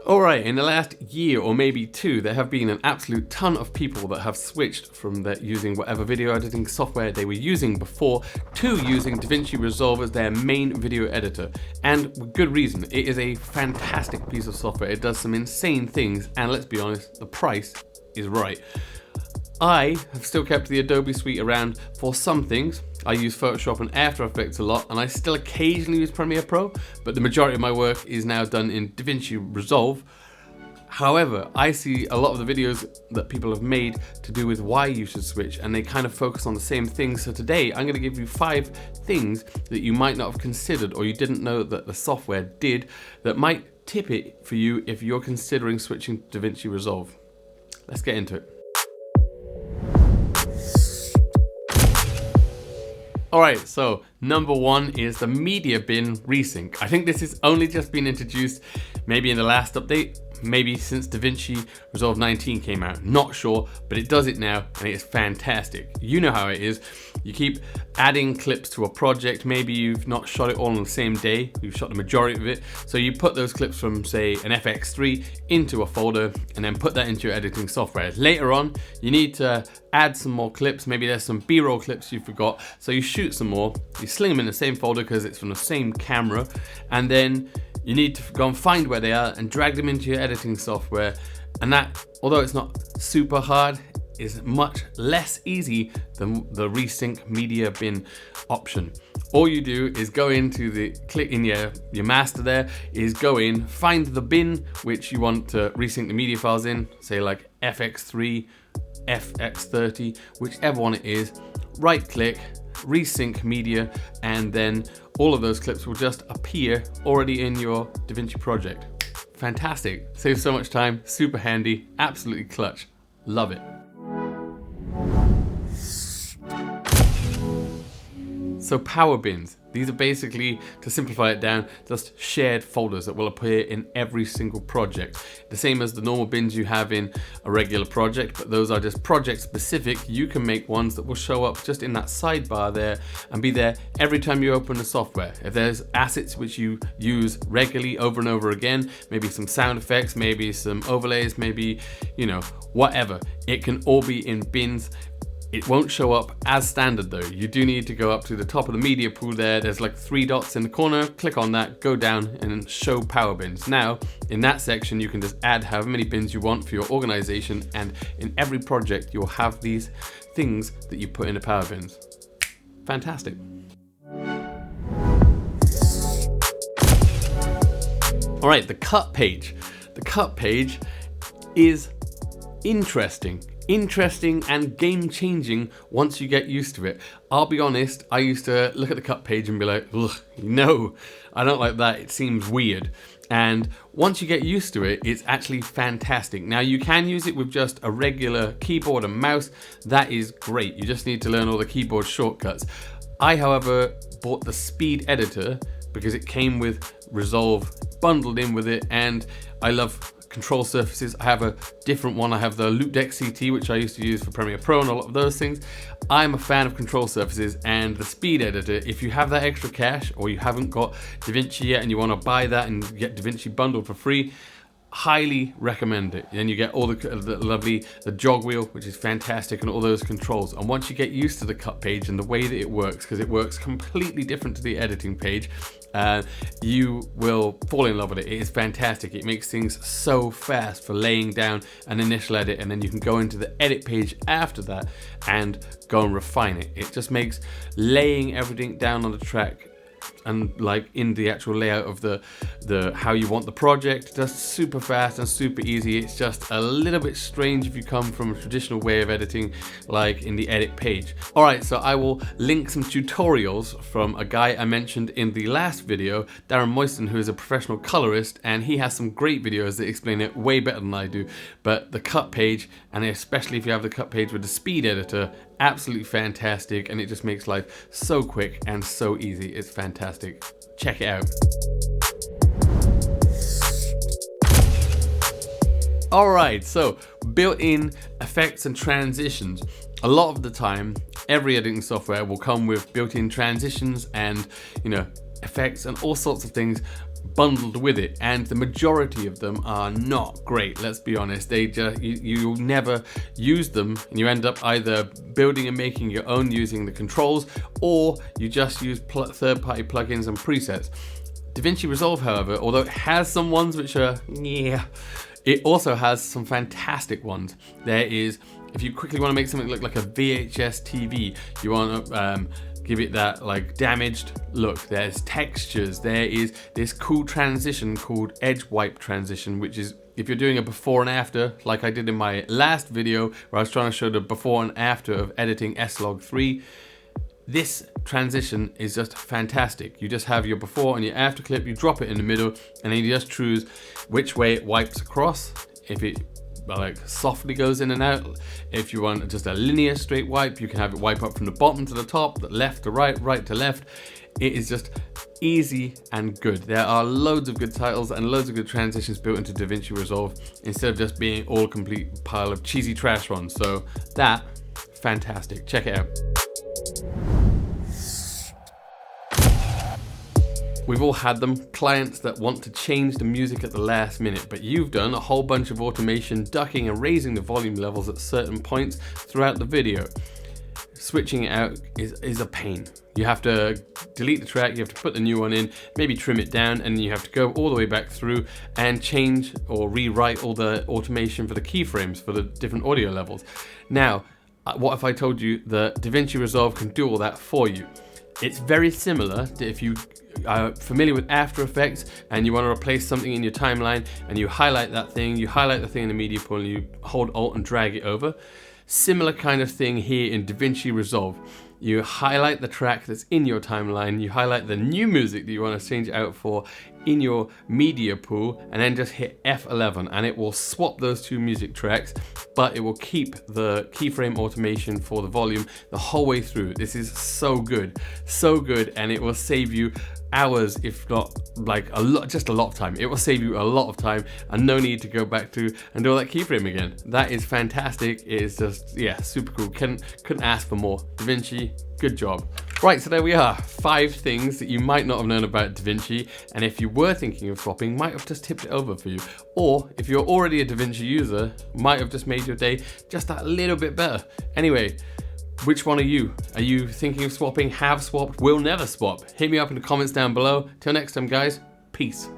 Alright, in the last year or maybe two, there have been an absolute ton of people that have switched from using whatever video editing software they were using before to using Davinci Resolve as their main video editor. And with good reason. It is a fantastic piece of software. It does some insane things, and let's be honest, the price is right. I have still kept the Adobe suite around for some things. I use Photoshop and After Effects a lot, and I still occasionally use Premiere Pro, but the majority of my work is now done in Davinci Resolve. However, I see a lot of the videos that people have made to do with why you should switch, and they kind of focus on the same things. So today I'm going to give you 5 things that you might not have considered or you didn't know that the software did that might tip it for you if you're considering switching to Davinci Resolve. Let's get into it. Alright, so number 1 is the media bin resync. I think this has only just been introduced maybe in the last update, maybe since Davinci Resolve 19 came out, not sure, but it does it now and it's fantastic. You know how it is. You keep adding clips to a project, maybe you've not shot it all on the same day, you've shot the majority of it, so you put those clips from say an FX3 into a folder and then put that into your editing software. Later on, you need to add some more clips, maybe there's some B-roll clips you forgot, so you shoot some more, you sling them in the same folder because it's from the same camera, and then you need to go and find where they are and drag them into your editing software. And that, although it's not super hard, is much less easy than the resync media bin option. All you do is go into click in your master there, is go in, find the bin which you want to resync the media files in, say like FX3, FX30, whichever one it is, right click, resync media, and then all of those clips will just appear already in your Davinci project. Fantastic, saves so much time, super handy, absolutely clutch, love it. So power bins, these are basically, to simplify it down, just shared folders that will appear in every single project. The same as the normal bins you have in a regular project, but those are just project specific. You can make ones that will show up just in that sidebar there and be there every time you open the software. If there's assets which you use regularly over and over again, maybe some sound effects, maybe some overlays, maybe, whatever, it can all be in bins. It won't show up as standard though. You do need to go up to the top of the media pool there. There's like 3 dots in the corner. Click on that, go down and show power bins. Now, in that section, you can just add however many bins you want for your organization. And in every project, you'll have these things that you put in the power bins. Fantastic. All right, the cut page. The cut page is interesting and game-changing once you get used to it. I'll be honest, I used to look at the cut page and be like, ugh, no, I don't like that, it seems weird. And once you get used to it, it's actually fantastic. Now you can use it with just a regular keyboard and mouse, that is great. You just need to learn all the keyboard shortcuts. I, however, bought the speed editor because it came with Resolve bundled in with it, and I love control surfaces. I have a different one. I have the Loop Deck CT, which I used to use for Premiere Pro and a lot of those things. I'm a fan of control surfaces, and the speed editor, if you have that extra cash or you haven't got Davinci yet and you want to buy that and get Davinci bundled for free, highly recommend it. Then you get all the jog wheel, which is fantastic, and all those controls. And once you get used to the cut page and the way that it works, because it works completely different to the editing page, you will fall in love with it. It is fantastic. It makes things so fast for laying down an initial edit, and then you can go into the edit page after that and go and refine it. It just makes laying everything down on the track and like in the actual layout of the how you want the project, just super fast and super easy. It's just a little bit strange if you come from a traditional way of editing, like in the edit page. All right, so I will link some tutorials from a guy I mentioned in the last video, Darren Moisten, who is a professional colorist, and he has some great videos that explain it way better than I do. But the cut page, and especially if you have the cut page with the speed editor, absolutely fantastic, and it just makes life so quick and so easy. It's fantastic. Check it out. Alright, so built-in effects and transitions. A lot of the time, every editing software will come with built-in transitions and, effects and all sorts of things bundled with it, and the majority of them are not great. Let's be honest. They just you'll never use them, and you end up either building and making your own using the controls, or you just use third-party plugins and presets. Davinci Resolve, however, although it has some ones which are it also has some fantastic ones. There is, if you quickly want to make something look like a VHS TV, you want to give it that like damaged look. There's textures. There is this cool transition called edge wipe transition, which is if you're doing a before and after, like I did in my last video where I was trying to show the before and after of editing S-Log 3. This transition is just fantastic. You just have your before and your after clip, you drop it in the middle, and then you just choose which way it wipes across. If it like softly goes in and out. If you want just a linear straight wipe, you can have it wipe up from the bottom to the top, the left to right, right to left. It is just easy and good. There are loads of good titles and loads of good transitions built into Davinci Resolve instead of just being all complete pile of cheesy trash runs. So that, fantastic. Check it out. We've all had them, clients that want to change the music at the last minute, but you've done a whole bunch of automation, ducking and raising the volume levels at certain points throughout the video. Switching it out is a pain. You have to delete the track, you have to put the new one in, maybe trim it down, and you have to go all the way back through and change or rewrite all the automation for the keyframes for the different audio levels. Now, what if I told you that Davinci Resolve can do all that for you? It's very similar to if you are familiar with After Effects and you want to replace something in your timeline and you highlight that thing, you highlight the thing in the media pool and you hold Alt and drag it over. Similar kind of thing here in Davinci Resolve. You highlight the track that's in your timeline, you highlight the new music that you want to change it out for in your media pool, and then just hit F11 and it will swap those two music tracks, but it will keep the keyframe automation for the volume the whole way through. This is so good, and it will save you hours, if not like just a lot of time. It will save you a lot of time and no need to go back to and do all that keyframe again. That is fantastic. It is just, yeah, super cool. Couldn't ask for more. Davinci, good job. Right, so there we are. 5 things that you might not have known about Davinci, and if you were thinking of swapping, might have just tipped it over for you. Or if you're already a Davinci user, might have just made your day just that little bit better. Anyway, which one are you? Are you thinking of swapping, have swapped, will never swap? Hit me up in the comments down below. Till next time, guys. Peace.